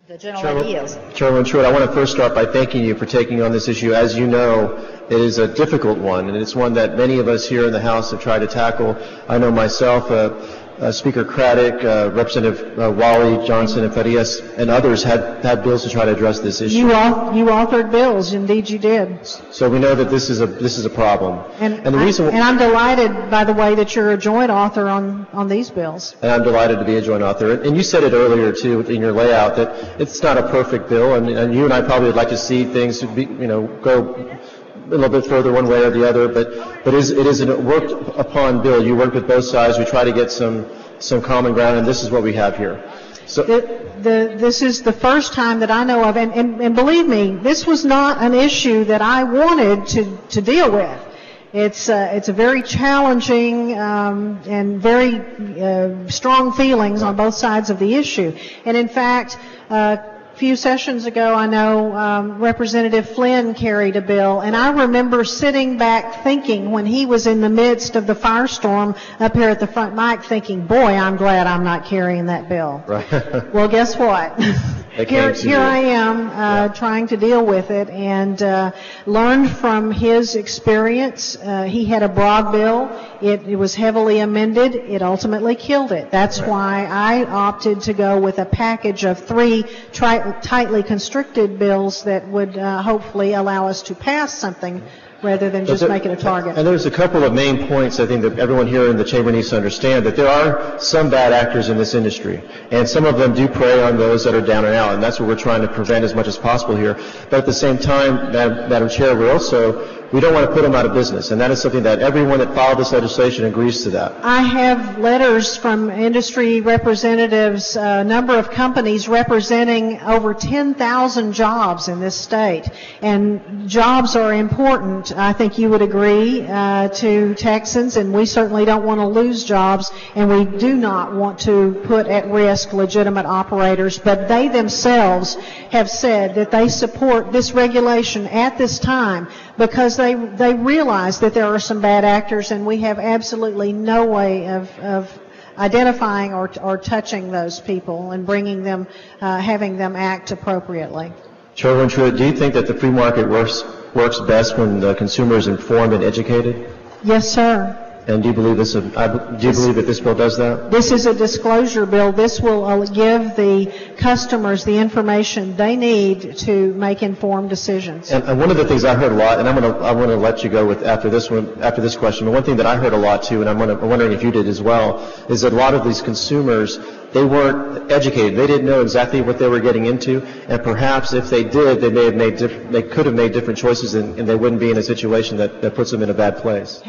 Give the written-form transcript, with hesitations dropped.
The gentleman yields. Chairman Truitt, I want to first start by thanking you for taking on this issue. As you know, it is a difficult one, and it's one that many of us here in the House have tried to tackle. I know myself, Speaker Craddock, Representative Wally, Johnson, and Farias, and others had bills to try to address this issue. You authored bills, indeed you did. So we know that this is a problem. And I'm delighted, by the way, that you're a joint author on these bills. And I'm delighted to be a joint author. And you said it earlier too in your layout that it's not a perfect bill, and you and I probably would like to see things to be, go a little bit further one way or the other, but it is a worked upon bill. You worked with both sides. We try to get some common ground, and this is what we have here. So this is the first time that I know of, and believe me, this was not an issue that I wanted to deal with. It's a very challenging and very strong feelings on both sides of the issue. And in fact, a few sessions ago, I know Representative Flynn carried a bill, and I remember sitting back thinking when he was in the midst of the firestorm up here at the front mic thinking, boy, I'm glad I'm not carrying that bill. Right. Well, guess what? Here I am trying to deal with it and learned from his experience. He had a broad bill. It was heavily amended. It ultimately killed it. That's why I opted to go with a package of 3 tightly constricted bills that would hopefully allow us to pass something rather than just make it a target. And there's a couple of main points I think that everyone here in the chamber needs to understand, that there are some bad actors in this industry, and some of them do prey on those that are down and out, and that's what we're trying to prevent as much as possible here. But at the same time, Madam Chair, we don't want to put them out of business, and that is something that everyone that filed this legislation agrees to that. I have letters from industry representatives, a number of companies representing over 10,000 jobs in this state, and jobs are important. I think you would agree to Texans, and we certainly don't want to lose jobs, and we do not want to put at risk legitimate operators, but they themselves have said that they support this regulation at this time because they realize that there are some bad actors, and we have absolutely no way of identifying or touching those people and bringing them, having them act appropriately. Chairman Truitt, do you think that the free market works best when the consumer is informed and educated? Yes, sir. And do you believe that this bill does that? This is a disclosure bill. This will give the customers the information they need to make informed decisions. And one of the things I heard a lot, and I want to let you go with after this question. But one thing that I heard a lot too, and I'm wondering if you did as well, is that a lot of these consumers, they weren't educated. They didn't know exactly what they were getting into, and perhaps if they did, they could have made different choices, and they wouldn't be in a situation that puts them in a bad place.